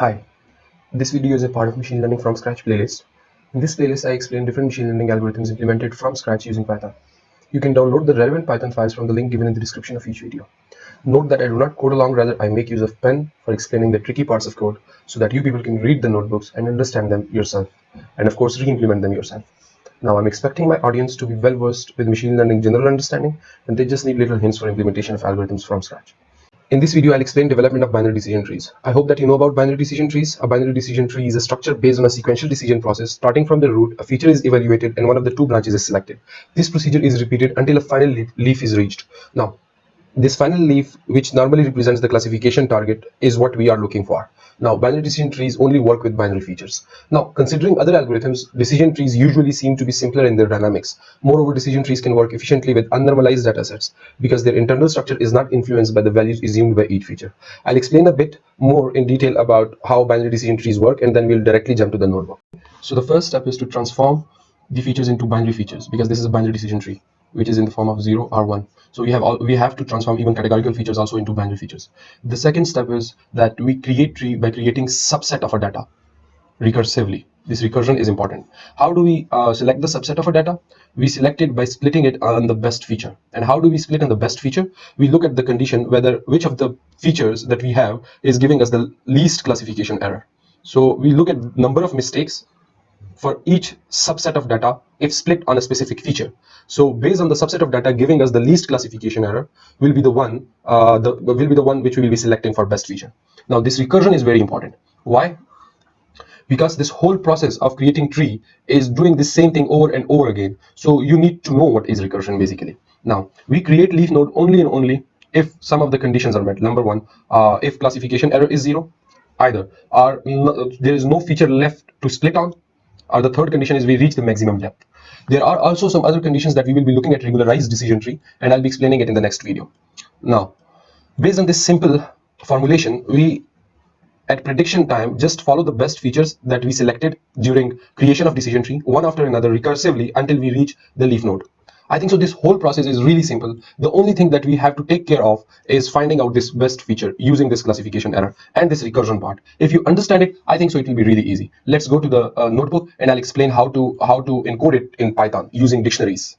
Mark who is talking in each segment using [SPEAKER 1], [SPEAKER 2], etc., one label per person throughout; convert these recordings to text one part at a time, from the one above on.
[SPEAKER 1] Hi, this video is a part of Machine Learning from Scratch playlist. In this playlist, I explain different machine learning algorithms implemented from scratch using Python. You can download the relevant Python files from the link given in the description of each video. Note that I do not code along, rather I make use of pen for explaining the tricky parts of code so that you people can read the notebooks and understand them yourself, and of course re-implement them yourself. Now I'm expecting my audience to be well versed with machine learning general understanding, and they just need little hints for implementation of algorithms from scratch. In this video, I'll explain development of binary decision trees. I hope that you know about binary decision trees. A binary decision tree is a structure based on a sequential decision process. Starting from the root, a feature is evaluated and one of the two branches is selected. This procedure is repeated until a final leaf is reached. Now, this final leaf, which normally represents the classification target, is what we are looking for. Now, binary decision trees only work with binary features. Now, considering other algorithms, decision trees usually seem to be simpler in their dynamics. Moreover, decision trees can work efficiently with unnormalized datasets because their internal structure is not influenced by the values assumed by each feature. I'll explain a bit more in detail about how binary decision trees work, and then we'll directly jump to the notebook. So the first step is to transform the features into binary features, because this is a binary decision tree which is in the form of 0 or 1. So we have to transform even categorical features also into binary features. The second step is that we create tree by creating subset of a data recursively. This recursion is important. How do we select the subset of a data? We select it by splitting it on the best feature. And how do we split on the best feature? We look at the condition whether which of the features that we have is giving us the least classification error. So we look at number of mistakes for each subset of data if split on a specific feature. So based on the subset of data giving us the least classification error will be the one which we will be selecting for best feature. Now this recursion is very important. Why? Because this whole process of creating tree is doing the same thing over and over again. So you need to know what is recursion basically. Now we create leaf node only and only if some of the conditions are met. Number one, if classification error is 0, either there is no feature left to split on, or the third condition is we reach the maximum depth. There are also some other conditions that we will be looking at regularized decision tree, and I'll be explaining it in the next video. Now, based on this simple formulation, we at prediction time just follow the best features that we selected during creation of decision tree one after another recursively until we reach the leaf node. I think so this whole process is really simple. The only thing that we have to take care of is finding out this best feature using this classification error and this recursion part. If you understand it, I think so it will be really easy. Let's go to the notebook and I'll explain how to encode it in Python using dictionaries.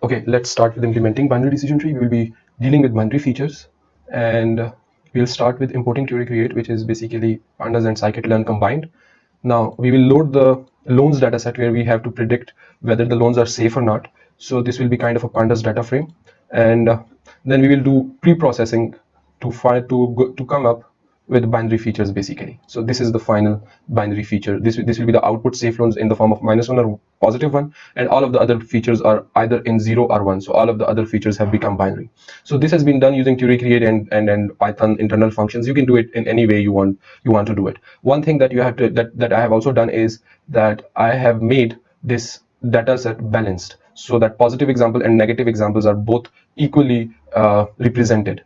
[SPEAKER 1] Okay, let's start with implementing binary decision tree. We will be dealing with binary features, and we'll start with importing Theory Create, which is basically pandas and scikit-learn combined. Now we will load the loans dataset where we have to predict whether the loans are safe or not. So this will be kind of a pandas data frame, and then we will do pre-processing to come up with binary features basically. So this is the final binary feature. This will be the output safe loans in the form of -1 or +1, and all of the other features are either in 0 or 1. So all of the other features have become binary. So this has been done using Theory Create and Python internal functions. You can do it in any way you want to do it. One thing that you have to that I have also done is that I have made this data set balanced so that positive example and negative examples are both equally represented.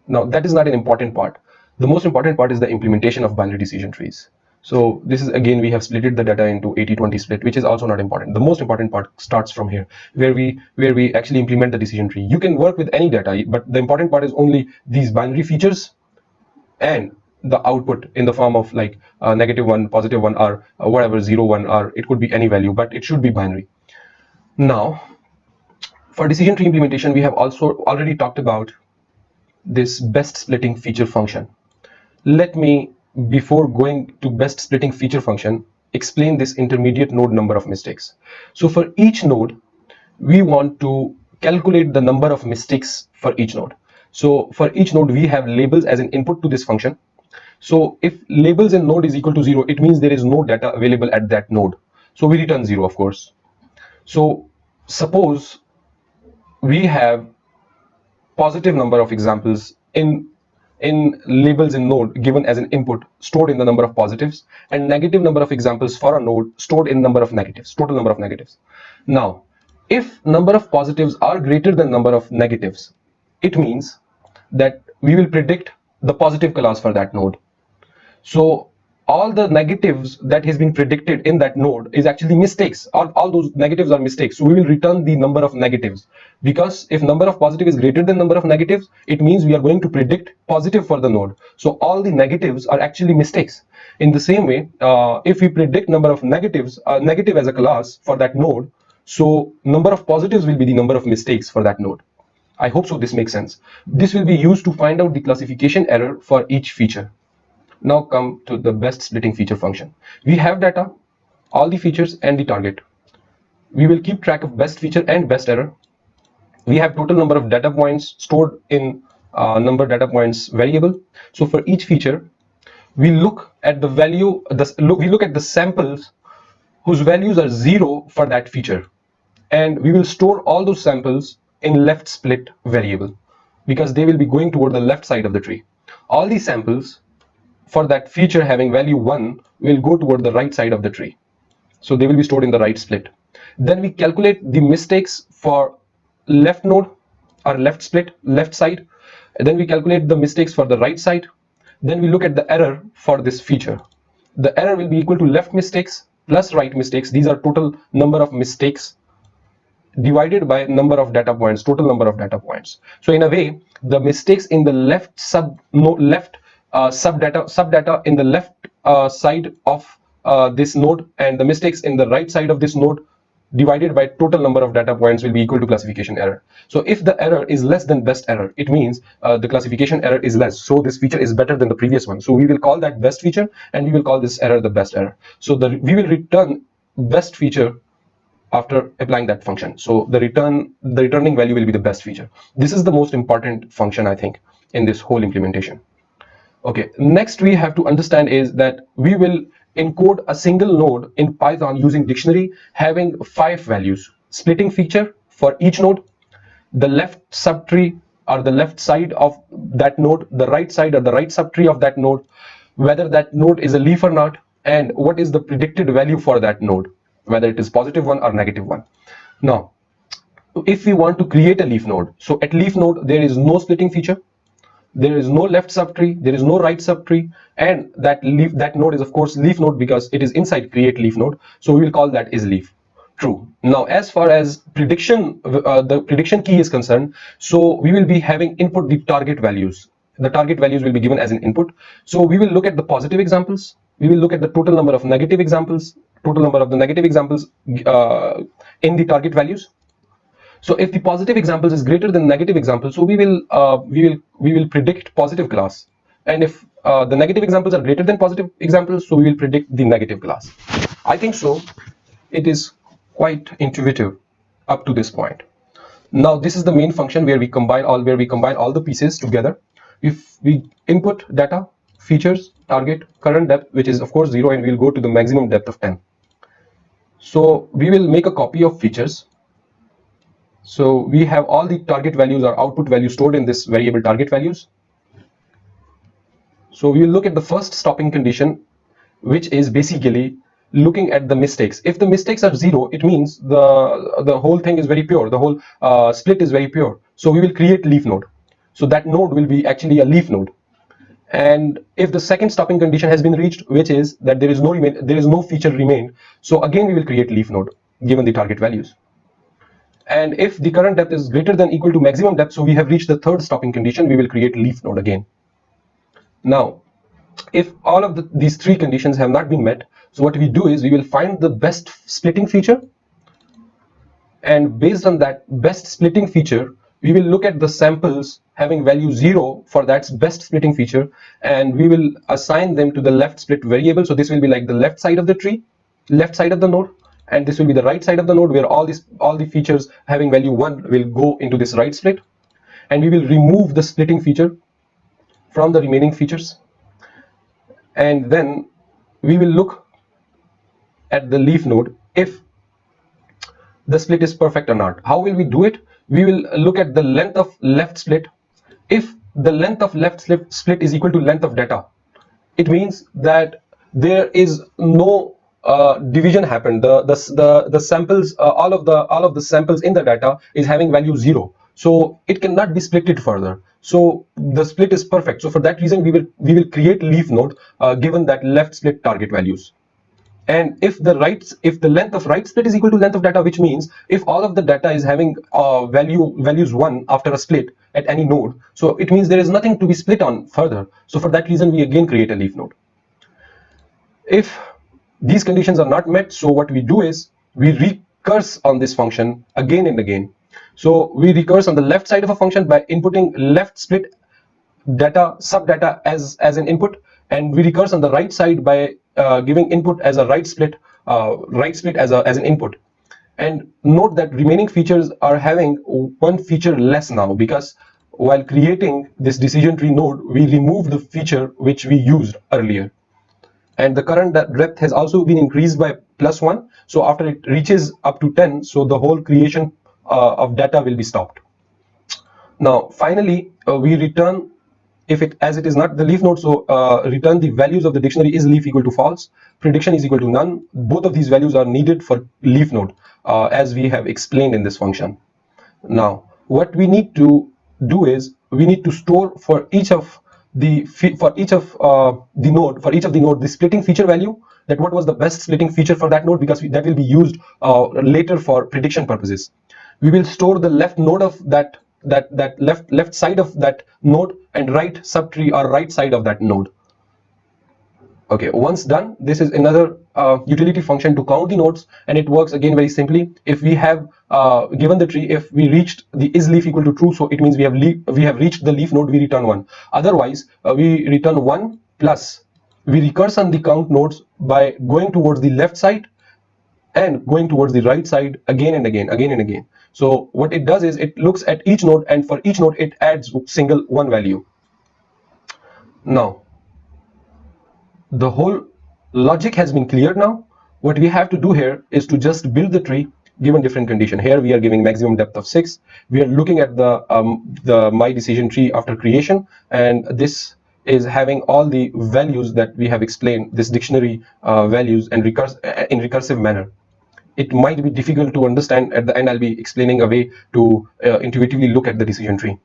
[SPEAKER 1] Now that is not an important part. The most important part is the implementation of binary decision trees. So this is, again, we have splitted the data into 80-20 split, which is also not important. The most important part starts from here, where we actually implement the decision tree. You can work with any data, but the important part is only these binary features and the output in the form of like -1, +1, or whatever, 0, 1, or it could be any value, but it should be binary. Now, for decision tree implementation, we have also already talked about this best splitting feature function. Let me, before going to best splitting feature function, explain this intermediate node number of mistakes. So for each node, we want to calculate the number of mistakes for each node. So for each node, we have labels as an input to this function. So if labels in node is equal to 0, it means there is no data available at that node. So we return 0, of course. So suppose we have positive number of examples in labels in node given as an input stored in the number of positives, and negative number of examples for a node stored in number of negatives, total number of negatives. Now, if number of positives are greater than number of negatives, it means that we will predict the positive class for that node. So all the negatives that has been predicted in that node is actually mistakes. All those negatives are mistakes. So we will return the number of negatives, because if number of positive is greater than number of negatives, it means we are going to predict positive for the node. So all the negatives are actually mistakes. In the same way, if we predict number of negatives, negative as a class for that node, so number of positives will be the number of mistakes for that node. I hope so this makes sense. This will be used to find out the classification error for each feature. Now come to the best splitting feature function. We have data, all the features and the target. We will keep track of best feature and best error. We have total number of data points stored in number data points variable. So for each feature, we look at the value, we look at the samples whose values are 0 for that feature, and we will store all those samples in left split variable, because they will be going toward the left side of the tree. All these samples for that feature having value 1 will go toward the right side of the tree, so they will be stored in the right split. Then we calculate the mistakes for left node or left split, left side. Then we calculate the mistakes for the right side. Then we look at the error for this feature. The error will be equal to left mistakes plus right mistakes. These are total number of mistakes divided by number of data points, total number of data points. So in a way, the mistakes in the left subdata in the left side of this node, and the mistakes in the right side of this node divided by total number of data points will be equal to classification error. So if the error is less than best error, it means the classification error is less, so this feature is better than the previous one. So we will call that best feature, and we will call this error the best error. So we will return best feature after applying that function. So the returning value will be the best feature. This is the most important function, I think, in this whole implementation. Okay, next we have to understand is that we will encode a single node in Python using dictionary having 5 values: splitting feature for each node, the left subtree or the left side of that node, the right side or the right subtree of that node, whether that node is a leaf or not, and what is the predicted value for that node, whether it is positive one or negative one. Now, if we want to create a leaf node, so at leaf node there is no splitting feature, there is no left subtree, there is no right subtree, and that node is of course leaf node because it is inside create leaf node, so we will call that is leaf. True. Now as far as prediction, the prediction key is concerned, so we will be having input the target values. The target values will be given as an input. So we will look at the positive examples, we will look at the total number of negative examples, total number of the negative examples in the target values. So if the positive examples is greater than negative examples, so we will predict positive class, and if the negative examples are greater than positive examples, so we will predict the negative class. I think so it is quite intuitive up to this point. Now this is the main function where we combine all the pieces together. If we input data, features, target, current depth, which is of course 0, and we'll go to the maximum depth of 10. So we will make a copy of features. So we have all the target values or output values stored in this variable target values. So we will look at the first stopping condition, which is basically looking at the mistakes. If the mistakes are 0, it means the whole thing is very pure, the whole split is very pure. So we will create leaf node. So that node will be actually a leaf node. And if the second stopping condition has been reached, which is that there is no feature remained, so again we will create leaf node given the target values. And if the current depth is greater than equal to maximum depth, so we have reached the third stopping condition, we will create leaf node again. Now, if all of these 3 conditions have not been met, so what we do is we will find the best splitting feature, and based on that best splitting feature, we will look at the samples having value 0 for that best splitting feature, and we will assign them to the left split variable. So this will be like the left side of the tree, left side of the node, and this will be the right side of the node, where all the features having value 1 will go into this right split, and we will remove the splitting feature from the remaining features, and then we will look at the leaf node if the split is perfect or not. How will we do it? We will look at the length of left split. If the length of left split is equal to length of data, it means that there is no division happened. The samples, all of the samples in the data is having value 0. so it cannot be splitted further. So the split is perfect. So for that reason, we will create leaf node given that left split target values. And if the length of right split is equal to length of data, which means if all of the data is having values 1 after a split at any node, so it means there is nothing to be split on further. So for that reason, we again create a leaf node. If these conditions are not met, so what we do is we recurse on this function again and again. So we recurse on the left side of a function by inputting left split data subdata as an input, and we recurse on the right side by giving input as a right split as an input. And note that remaining features are having one feature less now, because while creating this decision tree node, we remove the feature which we used earlier. And the current depth has also been increased by +1. So after it reaches up to 10, so the whole creation of data will be stopped. Now finally, we return, if it as it is not the leaf node, so return the values of the dictionary is leaf equal to false, prediction is equal to none. Both of these values are needed for leaf node, as we have explained in this function. Now what we need to do is we need to store for each of the node the splitting feature value, that what was the best splitting feature for that node, because that will be used later for prediction purposes. We will store the left node of that left side of that node and right subtree or right side of that node. Okay, once done, this is another utility function to count the nodes, and it works again very simply. If we have given the tree, if we reached the is leaf equal to true, so it means we have reached the leaf node, we return 1. Otherwise, we return 1 plus. We recurse on the count nodes by going towards the left side and going towards the right side again and again. So what it does is it looks at each node, and for each node it adds single one value. Now the whole logic has been cleared. Now what we have to do here is to just build the tree given different condition. Here we are giving maximum depth of 6. We are looking at the my decision tree after creation, and this is having all the values that we have explained, this dictionary values, and in recursive manner. It might be difficult to understand. At the end, I'll be explaining a way to intuitively look at the decision tree.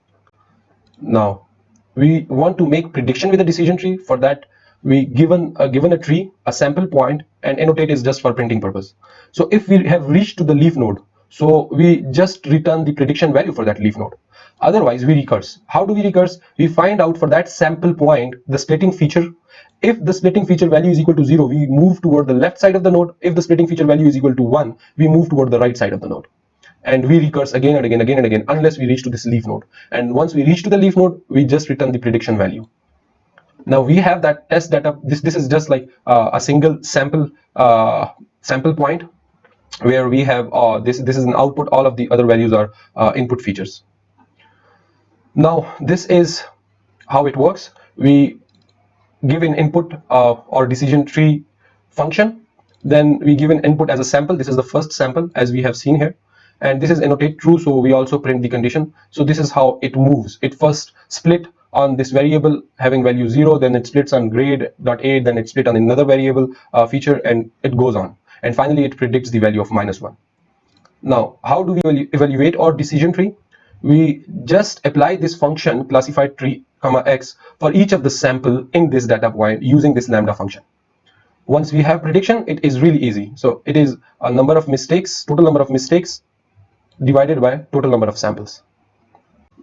[SPEAKER 1] Now we want to make prediction with a decision tree. For that, we given a tree a sample point, and annotate is just for printing purpose. So if we have reached to the leaf node, so we just return the prediction value for that leaf node. Otherwise, we recurse. How do we recurse? We find out for that sample point the splitting feature. If the splitting feature value is equal to 0, we move toward the left side of the node. If the splitting feature value is equal to 1, we move toward the right side of the node. And we recurse again and again unless we reach to this leaf node. And once we reach to the leaf node, we just return the prediction value. Now we have that test data. This is just like a single sample point, where we have this is an output. All of the other values are input features. Now this is how it works. We give an input or decision tree function, then we give an input as a sample. This is the first sample, as we have seen here, and this is annotate true, so we also print the condition. So this is how it moves. It first split on this variable having value 0, then it splits on grade.a, then it split on another variable feature, and it goes on, and finally it predicts the value of -1. Now how do we evaluate our decision tree? We just apply this function classified tree x for each of the sample in this data point using this lambda function. Once we have prediction, it is really easy. So it is a number of mistakes, total number of mistakes divided by total number of samples.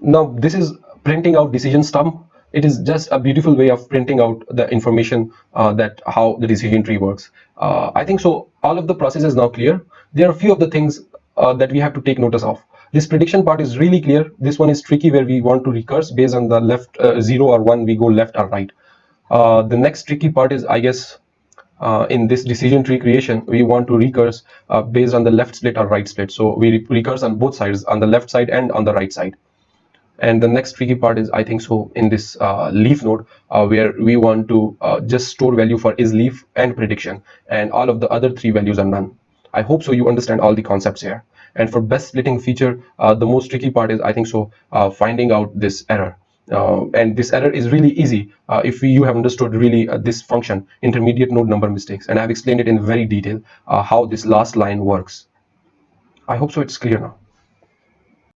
[SPEAKER 1] Now this is printing out decision stump. It is just a beautiful way of printing out the information that how the decision tree works. I think so all of the process is now clear. There are a few of the things that we have to take notice of. This prediction part is really clear. This one is tricky, where we want to recurse based on the left 0 or 1, we go left or right. The next tricky part is, I guess, in this decision tree creation, we want to recurse based on the left split or right split. So we recurse on both sides, on the left side and on the right side. And the next tricky part is, I think so, in this leaf node, where we want to just store value for is leaf and prediction, and all of the other 3 values are none. I hope so you understand all the concepts here. And for best splitting feature, the most tricky part is, I think so, finding out this error. And this error is really easy if you have understood really this function, intermediate node number mistakes, and I've explained it in very detail how this last line works. I hope so it's clear now.